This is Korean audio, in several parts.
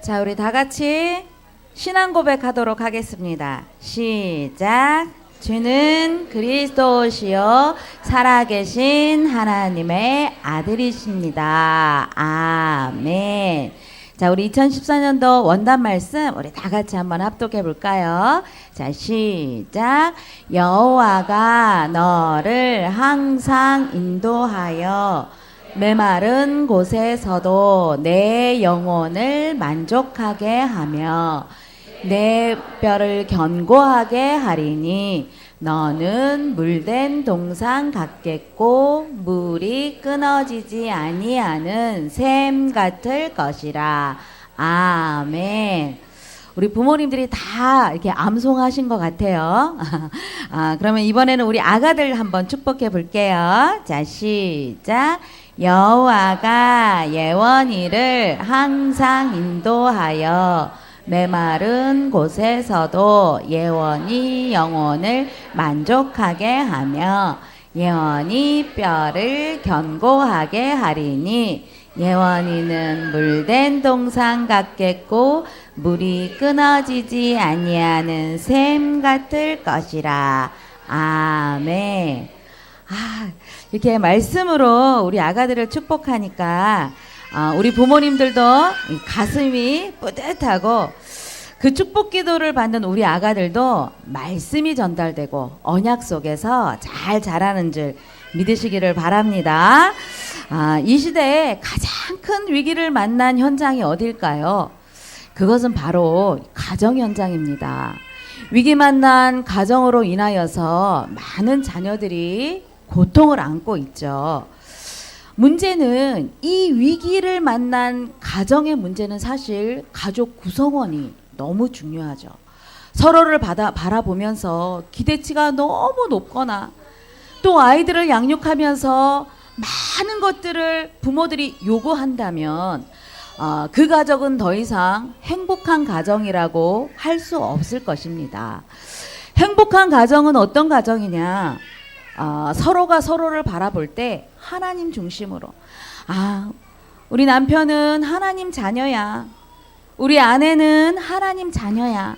자, 우리 다 같이 신앙 고백하도록 하겠습니다. 시작. 주는 그리스도시요 살아계신 하나님의 아들이십니다. 아멘. 자, 우리 2014년도 원단 말씀 우리 다 같이 한번 합독해 볼까요? 자, 시작. 여호와가 너를 항상 인도하여 메마른 곳에서도 내 영혼을 만족하게 하며 내 뼈를 견고하게 하리니 너는 물된 동상 같겠고 물이 끊어지지 아니하는 샘 같을 것이라. 아멘. 우리 부모님들이 다 이렇게 암송하신 것 같아요. 그러면 이번에는 우리 아가들 한번 축복해 볼게요. 자, 시작. 여호와가 예원이를 항상 인도하여 메마른 곳에서도 예원이 영혼을 만족하게 하며 예원이 뼈를 견고하게 하리니 예원이는 물된 동상 같겠고 물이 끊어지지 아니하는 샘 같을 것이라. 아멘. 이렇게 말씀으로 우리 아가들을 축복하니까 우리 부모님들도 가슴이 뿌듯하고 그 축복 기도를 받는 우리 아가들도 말씀이 전달되고 언약 속에서 잘 자라는 줄 믿으시기를 바랍니다. 이 시대에 가장 큰 위기를 만난 현장이 어딜까요? 그것은 바로 가정 현장입니다. 위기 만난 가정으로 인하여서 많은 자녀들이 고통을 안고 있죠. 문제는 이 위기를 만난 가정의 문제는 사실 가족 구성원이 너무 중요하죠. 서로를 바라보면서 기대치가 너무 높거나 또 아이들을 양육하면서 많은 것들을 부모들이 요구한다면 그 가정은 더 이상 행복한 가정이라고 할 수 없을 것입니다. 행복한 가정은 어떤 가정이냐? 서로가 서로를 바라볼 때 하나님 중심으로 우리 남편은 하나님 자녀야. 우리 아내는 하나님 자녀야.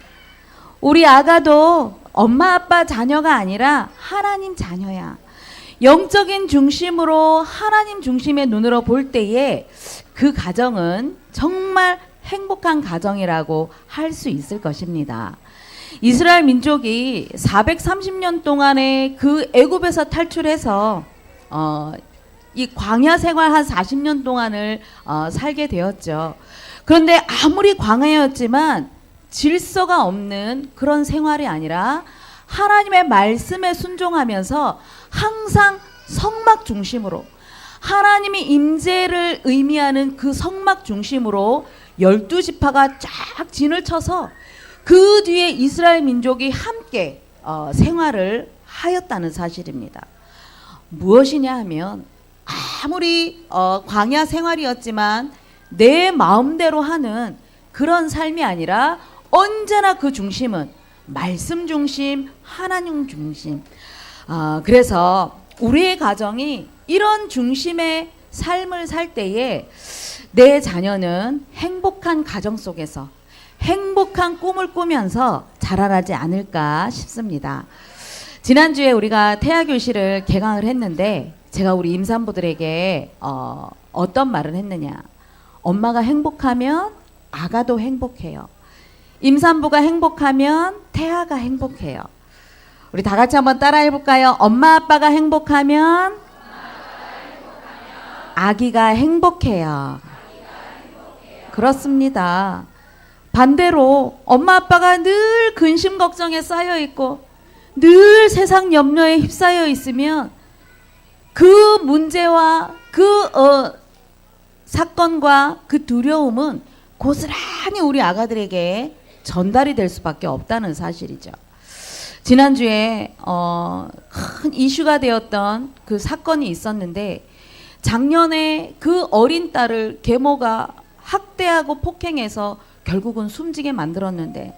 우리 아가도 엄마 아빠 자녀가 아니라 하나님 자녀야. 영적인 중심으로 하나님 중심의 눈으로 볼 때에 그 가정은 정말 행복한 가정이라고 할 수 있을 것입니다. 이스라엘 민족이 430년 동안에 그 애굽에서 탈출해서 이 광야 생활 한 40년 동안을 살게 되었죠. 그런데 아무리 광야였지만 질서가 없는 그런 생활이 아니라 하나님의 말씀에 순종하면서 항상 성막 중심으로 하나님의 임재를 의미하는 그 성막 중심으로 12지파가 쫙 진을 쳐서 그 뒤에 이스라엘 민족이 함께 생활을 하였다는 사실입니다. 무엇이냐 하면 아무리 광야 생활이었지만 내 마음대로 하는 그런 삶이 아니라 언제나 그 중심은 말씀 중심, 하나님 중심. 그래서 우리의 가정이 이런 중심의 삶을 살 때에 내 자녀는 행복한 가정 속에서 행복한 꿈을 꾸면서 자라나지 않을까 싶습니다. 지난주에 우리가 태아교실을 개강을 했는데 제가 우리 임산부들에게 어떤 말을 했느냐. 엄마가 행복하면 아가도 행복해요. 임산부가 행복하면 태아가 행복해요. 우리 다 같이 한번 따라 해볼까요? 엄마 아빠가 행복하면 아기가 행복해요. 그렇습니다. 반대로 엄마 아빠가 늘 근심 걱정에 쌓여 있고 늘 세상 염려에 휩싸여 있으면 그 문제와 그 사건과 그 두려움은 고스란히 우리 아가들에게 전달이 될 수밖에 없다는 사실이죠. 지난주에 큰 이슈가 되었던 그 사건이 있었는데 작년에 그 어린 딸을 계모가 학대하고 폭행해서 결국은 숨지게 만들었는데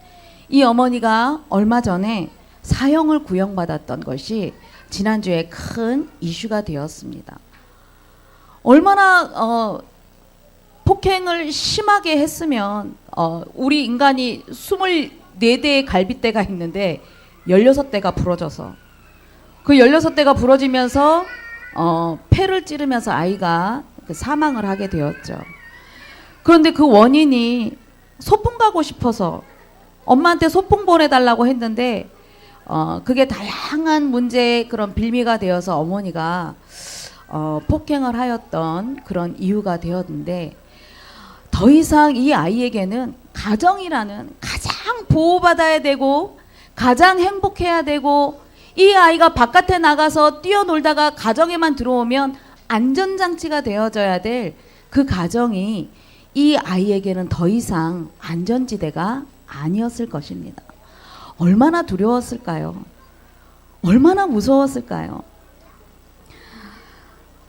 이 어머니가 얼마 전에 사형을 구형받았던 것이 지난주에 큰 이슈가 되었습니다. 얼마나 폭행을 심하게 했으면 우리 인간이 24대의 갈빗대가 있는데 16대가 부러져서 그 16대가 부러지면서 폐를 찌르면서 아이가 사망을 하게 되었죠. 그런데 그 원인이 소풍 가고 싶어서 엄마한테 소풍 보내달라고 했는데 그게 다양한 문제의 그런 빌미가 되어서 어머니가 폭행을 하였던 그런 이유가 되었는데, 더 이상 이 아이에게는 가정이라는 가장 보호받아야 되고 가장 행복해야 되고, 이 아이가 바깥에 나가서 뛰어놀다가 가정에만 들어오면 안전장치가 되어져야 될 그 가정이 이 아이에게는 더 이상 안전지대가 아니었을 것입니다. 얼마나 두려웠을까요? 얼마나 무서웠을까요?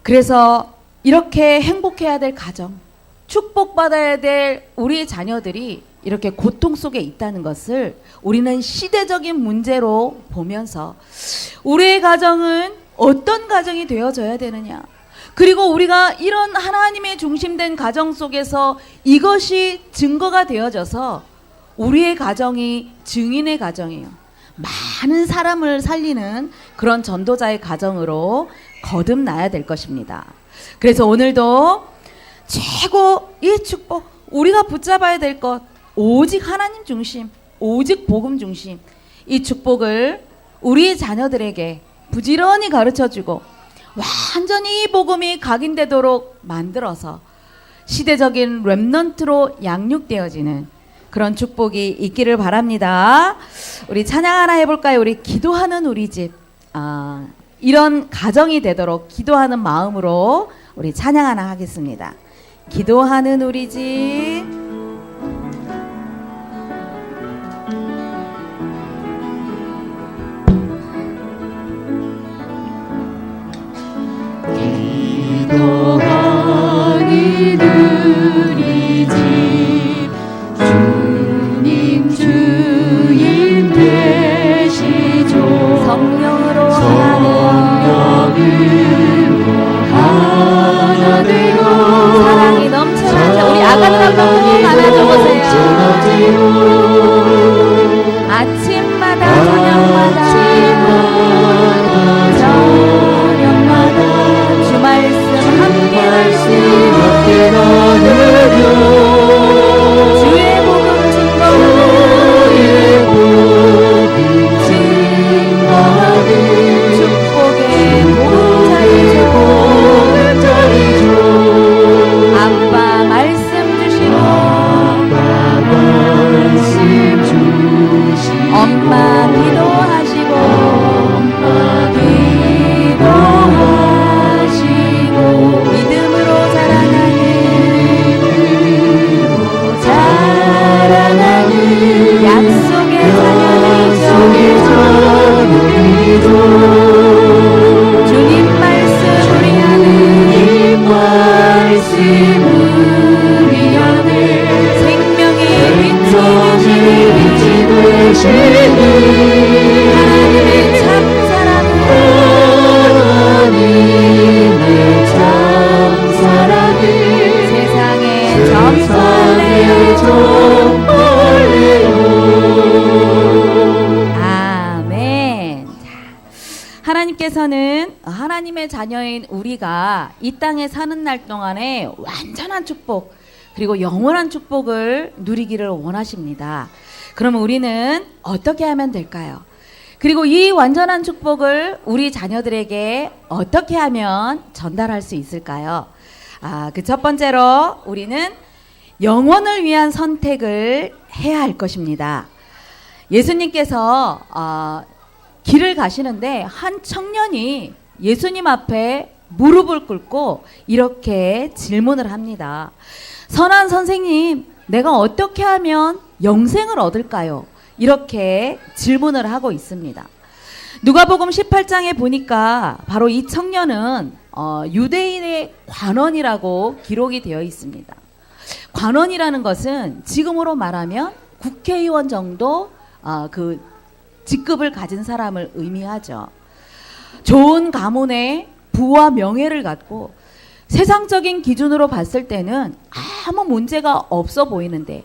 그래서 이렇게 행복해야 될 가정, 축복받아야 될 우리 자녀들이 이렇게 고통 속에 있다는 것을 우리는 시대적인 문제로 보면서 우리의 가정은 어떤 가정이 되어져야 되느냐, 그리고 우리가 이런 하나님의 중심된 가정 속에서 이것이 증거가 되어져서 우리의 가정이 증인의 가정이에요. 많은 사람을 살리는 그런 전도자의 가정으로 거듭나야 될 것입니다. 그래서 오늘도 최고의 축복, 우리가 붙잡아야 될 것, 오직 하나님 중심, 오직 복음 중심, 이 축복을 우리 자녀들에게 부지런히 가르쳐주고 완전히 이 복음이 각인되도록 만들어서 시대적인 렘넌트로 양육되어지는 그런 축복이 있기를 바랍니다. 우리 찬양 하나 해볼까요? 우리 기도하는 우리 집, 이런 가정이 되도록 기도하는 마음으로 우리 찬양 하나 하겠습니다. 기도하는 우리 집. 기도하는 우리 집, 주님 주인 되시죠. 성령으로 하나 되어 사랑이 넘쳐나죠. 우리 아가들 한번 안아줘보세요. 아침마다 저녁마다 주 말씀 함께 나누며 주의 복음 증거하는 축복의 보금자리죠. 아빠 말씀 주시고 엄마 기도하시고 믿음으로 자라나는 약속의 자녀들이죠. 주님 말씀 우리 안에 생명의 빛이 되시니 하나님의 참 사랑은 세상에 점벌레요. 아멘. 하나님께서는 하나님의 자녀인 우리가 이 땅에 사는 날 동안에 완전한 축복, 그리고 영원한 축복을 누리기를 원하십니다. 그러면 우리는 어떻게 하면 될까요? 그리고 이 완전한 축복을 우리 자녀들에게 어떻게 하면 전달할 수 있을까요? 그 첫 번째로 우리는 영혼을 위한 선택을 해야 할 것입니다. 예수님께서 길을 가시는데 한 청년이 예수님 앞에 무릎을 꿇고 이렇게 질문을 합니다. 선한 선생님, 내가 어떻게 하면 영생을 얻을까요? 이렇게 질문을 하고 있습니다. 누가복음 18장에 보니까 바로 이 청년은 유대인의 관원이라고 기록이 되어 있습니다. 관원이라는 것은 지금으로 말하면 국회의원 정도 그 직급을 가진 사람을 의미하죠. 좋은 가문의 부와 명예를 갖고 세상적인 기준으로 봤을 때는 아무 문제가 없어 보이는데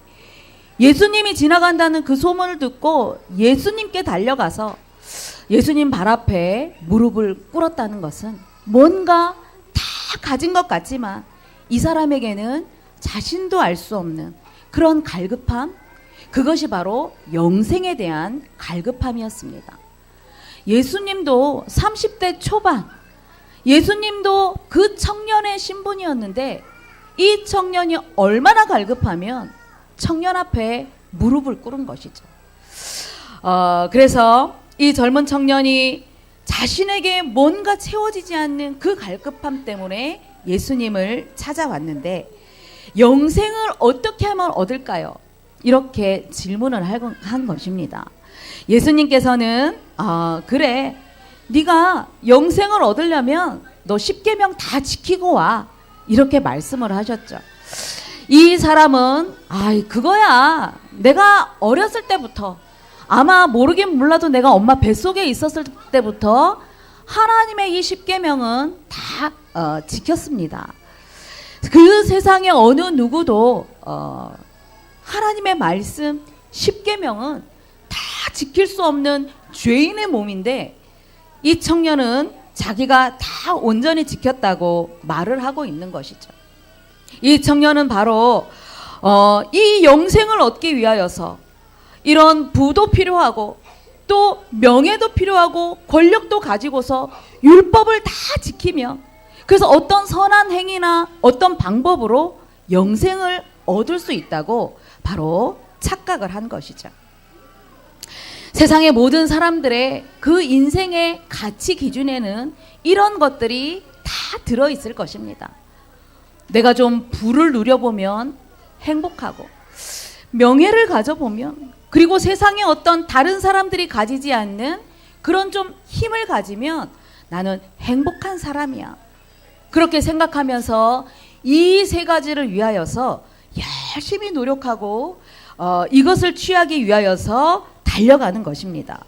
예수님이 지나간다는 그 소문을 듣고 예수님께 달려가서 예수님 발 앞에 무릎을 꿇었다는 것은 뭔가 다 가진 것 같지만 이 사람에게는 자신도 알 수 없는 그런 갈급함, 그것이 바로 영생에 대한 갈급함이었습니다. 예수님도 30대 초반, 예수님도 그 청년의 신분이었는데 이 청년이 얼마나 갈급하면 청년 앞에 무릎을 꿇은 것이죠. 그래서 이 젊은 청년이 자신에게 뭔가 채워지지 않는 그 갈급함 때문에 예수님을 찾아왔는데 영생을 어떻게 하면 얻을까요? 이렇게 질문을 한 것입니다. 예수님께서는 그래, 네가 영생을 얻으려면 너 10계명 다 지키고 와, 이렇게 말씀을 하셨죠. 이 사람은 그거야, 내가 어렸을 때부터, 아마 모르긴 몰라도 내가 엄마 뱃속에 있었을 때부터 하나님의 이 10계명은 다 지켰습니다. 그 세상에 어느 누구도 하나님의 말씀 10계명은 다 지킬 수 없는 죄인의 몸인데 이 청년은 자기가 다 온전히 지켰다고 말을 하고 있는 것이죠. 이 청년은 바로 이 영생을 얻기 위하여서 이런 부도 필요하고 또 명예도 필요하고 권력도 가지고서 율법을 다 지키며 그래서 어떤 선한 행위나 어떤 방법으로 영생을 얻을 수 있다고 바로 착각을 한 것이죠. 세상의 모든 사람들의 그 인생의 가치 기준에는 이런 것들이 다 들어있을 것입니다. 내가 좀 부를 누려보면 행복하고 명예를 가져보면 그리고 세상에 어떤 다른 사람들이 가지지 않는 그런 좀 힘을 가지면 나는 행복한 사람이야. 그렇게 생각하면서 이 세 가지를 위하여서 열심히 노력하고 이것을 취하기 위하여서 달려가는 것입니다.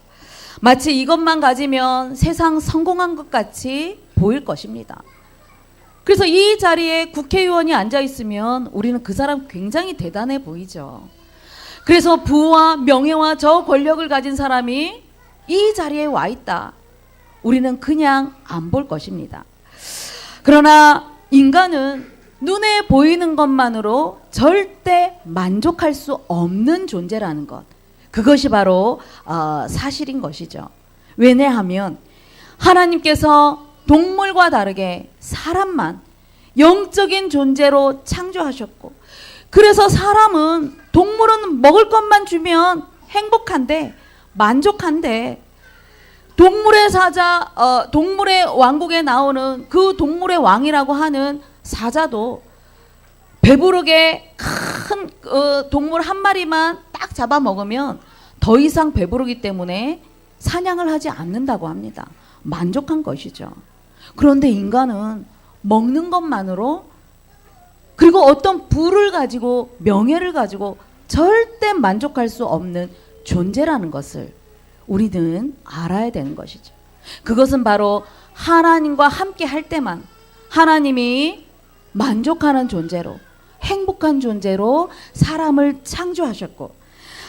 마치 이것만 가지면 세상 성공한 것 같이 보일 것입니다. 그래서 이 자리에 국회의원이 앉아 있으면 우리는 그 사람 굉장히 대단해 보이죠. 그래서 부와 명예와 저 권력을 가진 사람이 이 자리에 와 있다. 우리는 그냥 안 볼 것입니다. 그러나 인간은 눈에 보이는 것만으로 절대 만족할 수 없는 존재라는 것. 그것이 바로 사실인 것이죠. 왜냐하면 하나님께서 동물과 다르게 사람만 영적인 존재로 창조하셨고 그래서 사람은 동물은 먹을 것만 주면 행복한데 만족한데 동물의 사자, 동물의 왕국에 나오는 그 동물의 왕이라고 하는 사자도 배부르게 큰 동물 한 마리만 딱 잡아먹으면 더 이상 배부르기 때문에 사냥을 하지 않는다고 합니다. 만족한 것이죠. 그런데 인간은 먹는 것만으로 그리고 어떤 부를 가지고 명예를 가지고 절대 만족할 수 없는 존재라는 것을 우리는 알아야 되는 것이죠. 그것은 바로 하나님과 함께 할 때만 하나님이 만족하는 존재로 행복한 존재로 사람을 창조하셨고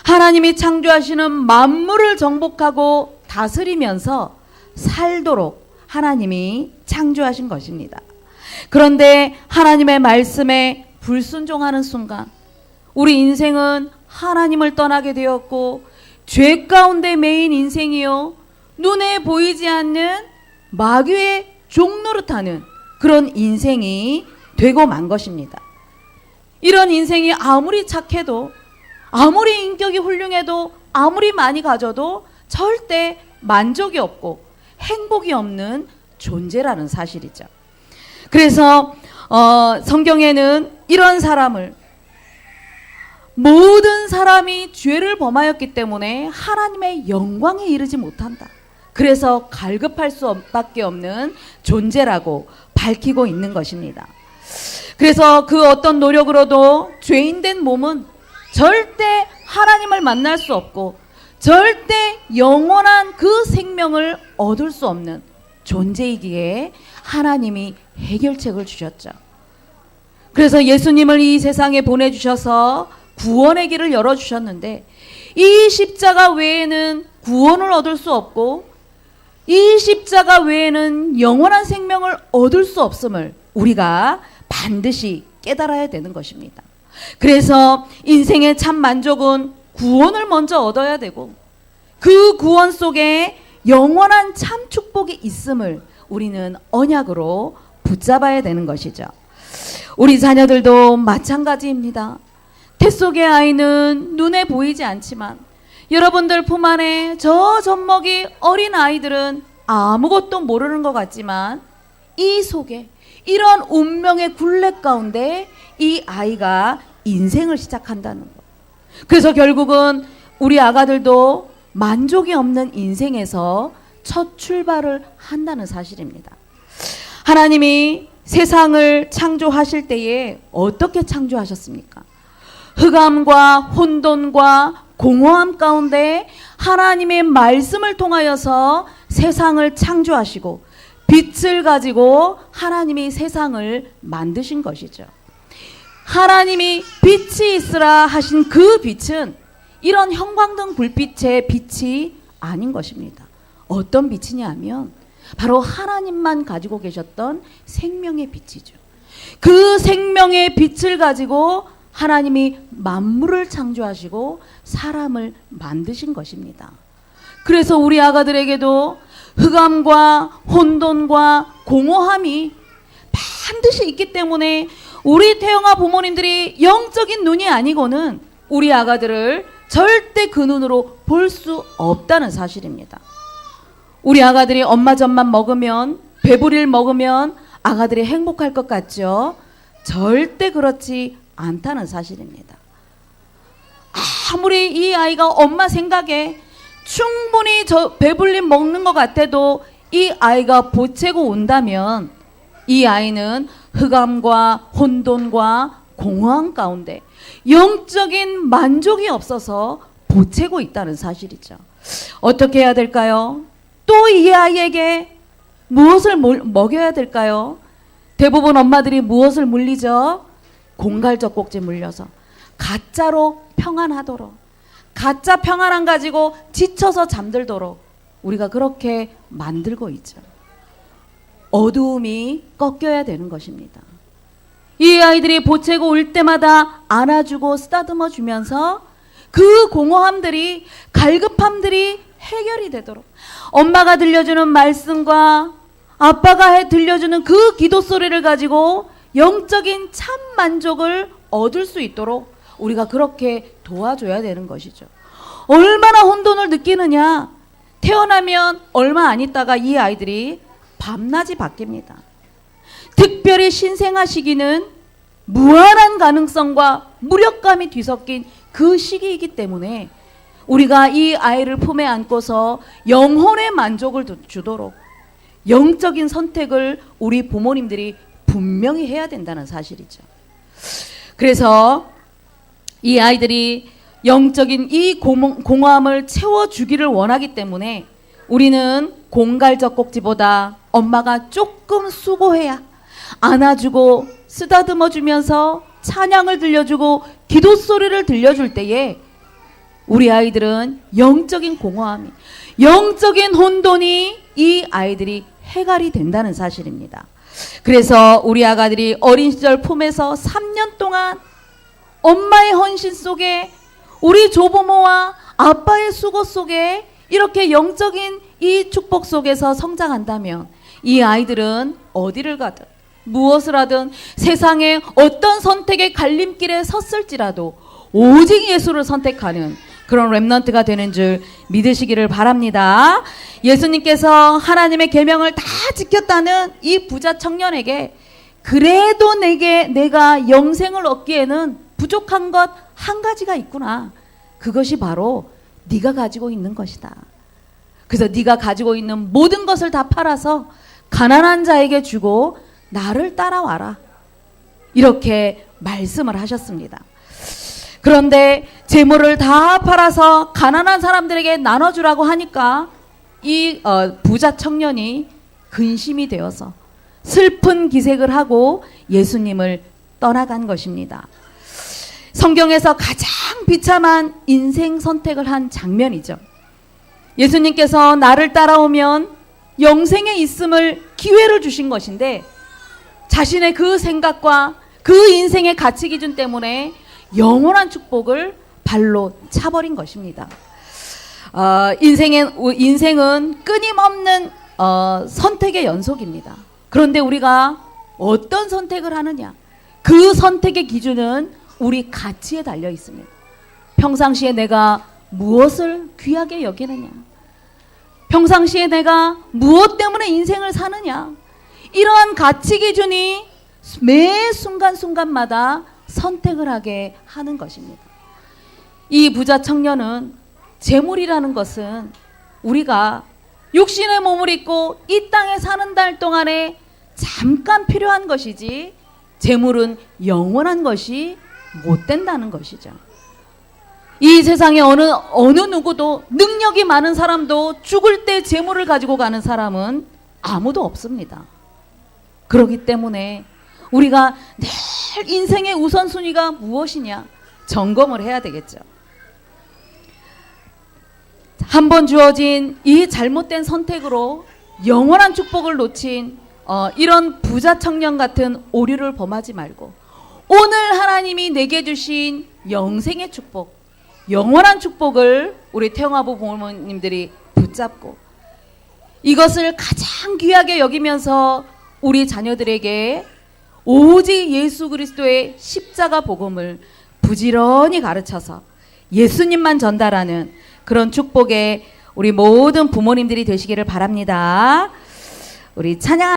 하나님이 창조하시는 만물을 정복하고 다스리면서 살도록 하나님이 창조하신 것입니다. 그런데 하나님의 말씀에 불순종하는 순간 우리 인생은 하나님을 떠나게 되었고 죄 가운데 매인 인생이요 눈에 보이지 않는 마귀의 종노릇하는 그런 인생이 되고 만 것입니다. 이런 인생이 아무리 착해도 아무리 인격이 훌륭해도 아무리 많이 가져도 절대 만족이 없고 행복이 없는 존재라는 사실이죠. 그래서 성경에는 이런 사람을 모든 사람이 죄를 범하였기 때문에 하나님의 영광에 이르지 못한다. 그래서 갈급할 수밖에 없는 존재라고 밝히고 있는 것입니다. 그래서 그 어떤 노력으로도 죄인된 몸은 절대 하나님을 만날 수 없고 절대 영원한 그 생명을 얻을 수 없는 존재이기에 하나님이 해결책을 주셨죠. 그래서 예수님을 이 세상에 보내주셔서 구원의 길을 열어주셨는데, 이 십자가 외에는 구원을 얻을 수 없고 이 십자가 외에는 영원한 생명을 얻을 수 없음을 우리가 반드시 깨달아야 되는 것입니다. 그래서 인생의 참 만족은 구원을 먼저 얻어야 되고, 그 구원 속에 영원한 참 축복이 있음을 우리는 언약으로 붙잡아야 되는 것이죠. 우리 자녀들도 마찬가지입니다. 태 속의 아이는 눈에 보이지 않지만 여러분들 품 안에 저 젖먹이 어린 아이들은 아무것도 모르는 것 같지만 이 속에 이런 운명의 굴레 가운데 이 아이가 인생을 시작한다는 것. 그래서 결국은 우리 아가들도 만족이 없는 인생에서 첫 출발을 한다는 사실입니다. 하나님이 세상을 창조하실 때에 어떻게 창조하셨습니까? 흑암과 혼돈과 공허함 가운데 하나님의 말씀을 통하여서 세상을 창조하시고 빛을 가지고 하나님이 세상을 만드신 것이죠. 하나님이 빛이 있으라 하신 그 빛은 이런 형광등 불빛의 빛이 아닌 것입니다. 어떤 빛이냐면 바로 하나님만 가지고 계셨던 생명의 빛이죠. 그 생명의 빛을 가지고 하나님이 만물을 창조하시고 사람을 만드신 것입니다. 그래서 우리 아가들에게도 흑암과 혼돈과 공허함이 반드시 있기 때문에 우리 태영아 부모님들이 영적인 눈이 아니고는 우리 아가들을 절대 그 눈으로 볼 수 없다는 사실입니다. 우리 아가들이 엄마 젖만 먹으면, 배부리를 먹으면 아가들이 행복할 것 같죠? 절대 그렇지 않다는 사실입니다. 아무리 이 아이가 엄마 생각에 충분히 배불림 먹는 것 같아도 이 아이가 보채고 온다면 이 아이는 흑암과 혼돈과 공허함 가운데 영적인 만족이 없어서 보채고 있다는 사실이죠. 어떻게 해야 될까요? 또 이 아이에게 무엇을 먹여야 될까요? 대부분 엄마들이 무엇을 물리죠? 공갈젖꼭지 물려서 가짜로 평안하도록, 가짜 평안함 가지고 지쳐서 잠들도록 우리가 그렇게 만들고 있죠. 어두움이 꺾여야 되는 것입니다. 이 아이들이 보채고 올 때마다 안아주고 쓰다듬어 주면서 그 공허함들이, 갈급함들이 해결이 되도록, 엄마가 들려주는 말씀과 아빠가 들려주는 그 기도 소리를 가지고 영적인 참 만족을 얻을 수 있도록 우리가 그렇게 도와줘야 되는 것이죠. 얼마나 혼돈을 느끼느냐? 태어나면 얼마 안 있다가 이 아이들이 밤낮이 바뀝니다. 특별히 신생아 시기는 무한한 가능성과 무력감이 뒤섞인 그 시기이기 때문에 우리가 이 아이를 품에 안고서 영혼의 만족을 주도록 영적인 선택을 우리 부모님들이 분명히 해야 된다는 사실이죠. 그래서 이 아이들이 영적인 이 공허함을 채워주기를 원하기 때문에 우리는 공갈젖꼭지보다 엄마가 조금 수고해야 안아주고 쓰다듬어 주면서 찬양을 들려주고 기도 소리를 들려줄 때에 우리 아이들은 영적인 공허함이, 영적인 혼돈이 이 아이들이 해결이 된다는 사실입니다. 그래서 우리 아가들이 어린 시절 품에서 3년 동안 엄마의 헌신 속에, 우리 조부모와 아빠의 수고 속에 이렇게 영적인 이 축복 속에서 성장한다면 이 아이들은 어디를 가든 무엇을 하든 세상에 어떤 선택의 갈림길에 섰을지라도 오직 예수를 선택하는 그런 렘넌트가 되는 줄 믿으시기를 바랍니다. 예수님께서 하나님의 계명을 다 지켰다는 이 부자 청년에게 그래도 내가 영생을 얻기에는 부족한 것 한 가지가 있구나. 그것이 바로 네가 가지고 있는 것이다. 그래서 네가 가지고 있는 모든 것을 다 팔아서 가난한 자에게 주고 나를 따라와라. 이렇게 말씀을 하셨습니다. 그런데 재물을 다 팔아서 가난한 사람들에게 나눠주라고 하니까 이 부자 청년이 근심이 되어서 슬픈 기색을 하고 예수님을 떠나간 것입니다. 성경에서 가장 비참한 인생 선택을 한 장면이죠. 예수님께서 나를 따라오면 영생에 있음을 기회를 주신 것인데 자신의 그 생각과 그 인생의 가치 기준 때문에 영원한 축복을 발로 차버린 것입니다. 인생은 끊임없는 선택의 연속입니다. 그런데 우리가 어떤 선택을 하느냐, 그 선택의 기준은 우리 가치에 달려 있습니다. 평상시에 내가 무엇을 귀하게 여기느냐, 평상시에 내가 무엇 때문에 인생을 사느냐, 이러한 가치 기준이 매 순간순간마다 선택을 하게 하는 것입니다. 이 부자 청년은 재물이라는 것은 우리가 육신의 몸을 입고 이 땅에 사는 달 동안에 잠깐 필요한 것이지 재물은 영원한 것이 못 된다는 것이죠. 이 세상에 어느 누구도 능력이 많은 사람도 죽을 때 재물을 가지고 가는 사람은 아무도 없습니다. 그렇기 때문에 우리가 늘 인생의 우선순위가 무엇이냐 점검을 해야 되겠죠. 한 번 주어진 이 잘못된 선택으로 영원한 축복을 놓친 이런 부자 청년 같은 오류를 범하지 말고 오늘 하나님이 내게 주신 영생의 축복, 영원한 축복을 우리 태영아부 부모님들이 붙잡고 이것을 가장 귀하게 여기면서 우리 자녀들에게 오직 예수 그리스도의 십자가 복음을 부지런히 가르쳐서 예수님만 전달하는 그런 축복에 우리 모든 부모님들이 되시기를 바랍니다. 우리 찬양